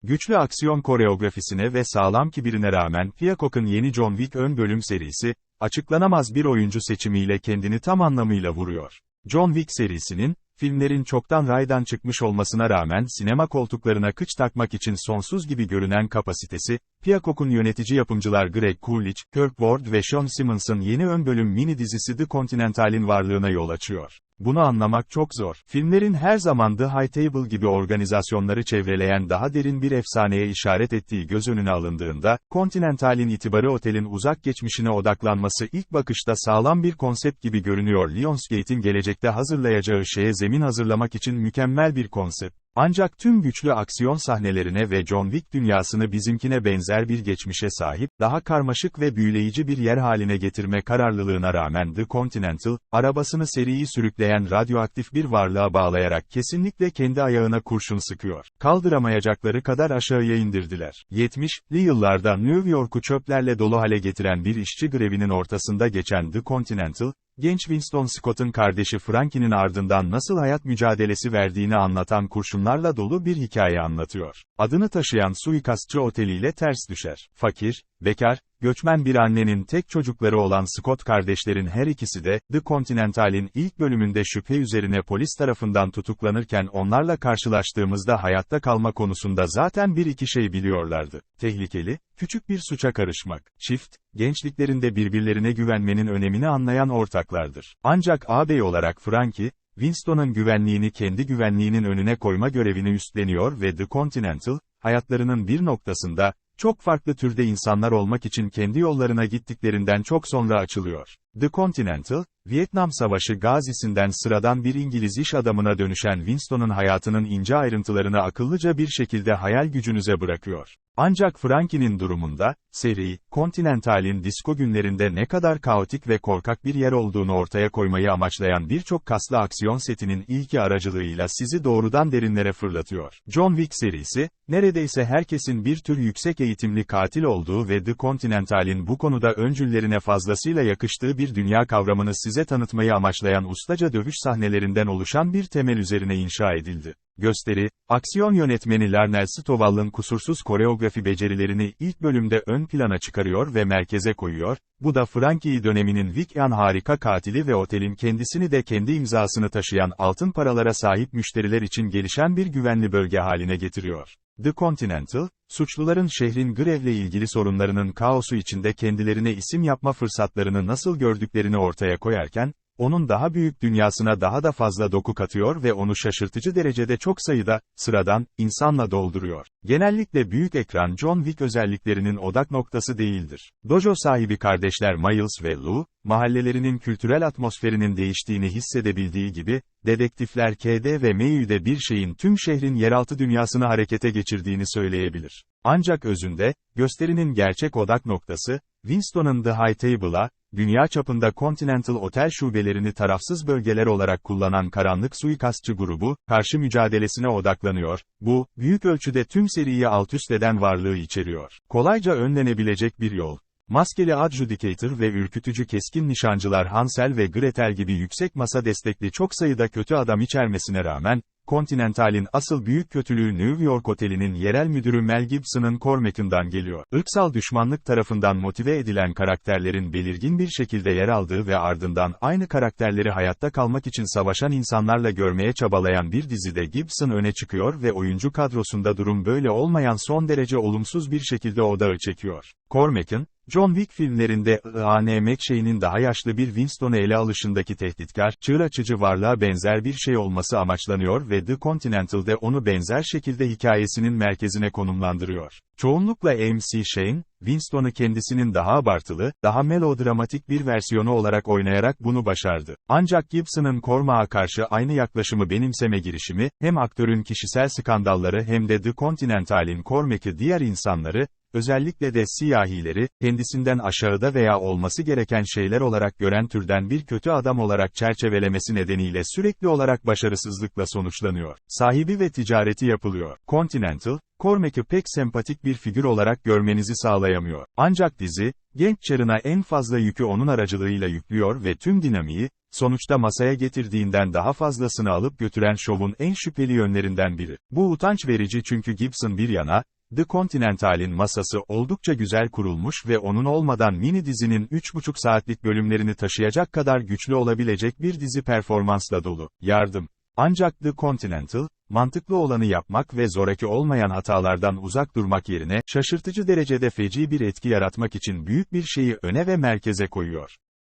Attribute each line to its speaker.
Speaker 1: Güçlü aksiyon koreografisine ve sağlam kibirine rağmen Peacock'un yeni John Wick ön bölüm serisi, açıklanamaz bir oyuncu seçimiyle kendini tam anlamıyla vuruyor. John Wick serisinin, filmlerin çoktan raydan çıkmış olmasına rağmen sinema koltuklarına kıç takmak için sonsuz gibi görünen kapasitesi, Peacock'un yönetici yapımcılar Greg Coolidge, Kirk Ward ve Sean Simmons'ın yeni ön bölüm mini dizisi The Continental'in varlığına yol açıyor. Bunu anlamak çok zor. Filmlerin her zaman The High Table gibi organizasyonları çevreleyen daha derin bir efsaneye işaret ettiği göz önüne alındığında, Continental'in itibarı otelin uzak geçmişine odaklanması ilk bakışta sağlam bir konsept gibi görünüyor. Lionsgate'in gelecekte hazırlayacağı şeye zemin hazırlamak için mükemmel bir konsept. Ancak tüm güçlü aksiyon sahnelerine ve John Wick dünyasını bizimkine benzer bir geçmişe sahip, daha karmaşık ve büyüleyici bir yer haline getirme kararlılığına rağmen The Continental, arabasını seriyi sürükleyen radyoaktif bir varlığa bağlayarak kesinlikle kendi ayağına kurşun sıkıyor. Kaldıramayacakları kadar aşağıya indirdiler. 70'li yıllarda New York'u çöplerle dolu hale getiren bir işçi grevinin ortasında geçen The Continental, genç Winston Scott'ın kardeşi Frankie'nin ardından nasıl hayat mücadelesi verdiğini anlatan kurşunlarla dolu bir hikaye anlatıyor. Adını taşıyan suikastçı oteliyle ters düşer. Fakir, bekar, göçmen bir annenin tek çocukları olan Scott kardeşlerin her ikisi de, The Continental'in ilk bölümünde şüphe üzerine polis tarafından tutuklanırken onlarla karşılaştığımızda hayatta kalma konusunda zaten bir iki şey biliyorlardı. Tehlikeli, küçük bir suça karışmak. Çift, gençliklerinde birbirlerine güvenmenin önemini anlayan ortaklardır. Ancak ağabey olarak Frankie, Winston'ın güvenliğini kendi güvenliğinin önüne koyma görevini üstleniyor ve The Continental, hayatlarının bir noktasında, çok farklı türde insanlar olmak için kendi yollarına gittiklerinden çok sonra açılıyor. The Continental, Vietnam Savaşı gazisinden sıradan bir İngiliz iş adamına dönüşen Winston'ın hayatının ince ayrıntılarını akıllıca bir şekilde hayal gücünüze bırakıyor. Ancak Frankie'nin durumunda, seri, Continental'in disko günlerinde ne kadar kaotik ve korkak bir yer olduğunu ortaya koymayı amaçlayan birçok kaslı aksiyon setinin ilki aracılığıyla sizi doğrudan derinlere fırlatıyor. John Wick serisi, neredeyse herkesin bir tür yüksek eğitimli katil olduğu ve The Continental'in bu konuda öncüllerine fazlasıyla yakıştığı bir dünya kavramını size tanıtmayı amaçlayan ustaca dövüş sahnelerinden oluşan bir temel üzerine inşa edildi. Gösteri, aksiyon yönetmeni Larnell Stovall'ın kusursuz koreografi becerilerini ilk bölümde ön plana çıkarıyor ve merkeze koyuyor, bu da Frankie döneminin Wick'in harika katili ve otelin kendisini de kendi imzasını taşıyan altın paralara sahip müşteriler için gelişen bir güvenli bölge haline getiriyor. The Continental, suçluların şehrin grevle ilgili sorunlarının kaosu içinde kendilerine isim yapma fırsatlarını nasıl gördüklerini ortaya koyarken, onun daha büyük dünyasına daha da fazla doku katıyor ve onu şaşırtıcı derecede çok sayıda, sıradan, insanla dolduruyor. Genellikle büyük ekran John Wick özelliklerinin odak noktası değildir. Dojo sahibi kardeşler Miles ve Lou, mahallelerinin kültürel atmosferinin değiştiğini hissedebildiği gibi, dedektifler KD ve Mayu de bir şeyin tüm şehrin yeraltı dünyasını harekete geçirdiğini söyleyebilir. Ancak özünde, gösterinin gerçek odak noktası, Winston'ın The High Table'a, dünya çapında Continental Otel şubelerini tarafsız bölgeler olarak kullanan karanlık suikastçı grubu, karşı mücadelesine odaklanıyor, bu, büyük ölçüde tüm seriyi altüst eden varlığı içeriyor. Kolayca önlenebilecek bir yol. Maskeli adjudicator ve ürkütücü keskin nişancılar Hansel ve Gretel gibi yüksek masa destekli çok sayıda kötü adam içermesine rağmen, Continental'in asıl büyük kötülüğü New York Oteli'nin yerel müdürü Mel Gibson'ın Cormacan'dan geliyor. Irksal düşmanlık tarafından motive edilen karakterlerin belirgin bir şekilde yer aldığı ve ardından aynı karakterleri hayatta kalmak için savaşan insanlarla görmeye çabalayan bir dizide Gibson öne çıkıyor ve oyuncu kadrosunda durum böyle olmayan son derece olumsuz bir şekilde odağı çekiyor. Cormacan, John Wick filmlerinde Ian McShane'in daha yaşlı bir Winston'u ele alışındaki tehditkar, çığır açıcı varlığa benzer bir şey olması amaçlanıyor ve The Continental'de onu benzer şekilde hikayesinin merkezine konumlandırıyor. Çoğunlukla MC Shane, Winston'u kendisinin daha abartılı, daha melodramatik bir versiyonu olarak oynayarak bunu başardı. Ancak Gibson'ın Cormac'a karşı aynı yaklaşımı benimseme girişimi, hem aktörün kişisel skandalları hem de The Continental'in Cormac'ı diğer insanları, özellikle de siyahileri, kendisinden aşağıda veya olması gereken şeyler olarak gören türden bir kötü adam olarak çerçevelemesi nedeniyle sürekli olarak başarısızlıkla sonuçlanıyor. Sahibi ve ticareti yapılıyor. Continental, Cormac'ı pek sempatik bir figür olarak görmenizi sağlayamıyor. Ancak dizi, genç çarına en fazla yükü onun aracılığıyla yüklüyor ve tüm dinamiği, Sonuçta masaya getirdiğinden daha fazlasını alıp götüren şovun en şüpheli yönlerinden biri. Bu utanç verici çünkü Gibson bir yana, The Continental'in masası oldukça güzel kurulmuş ve onun olmadan mini dizinin 3,5 saatlik bölümlerini taşıyacak kadar güçlü olabilecek bir dizi performansla dolu. Yardım. Ancak The Continental, mantıklı olanı yapmak ve zoraki olmayan hatalardan uzak durmak yerine, şaşırtıcı derecede feci bir etki yaratmak için büyük bir şeyi öne ve merkeze koyuyor.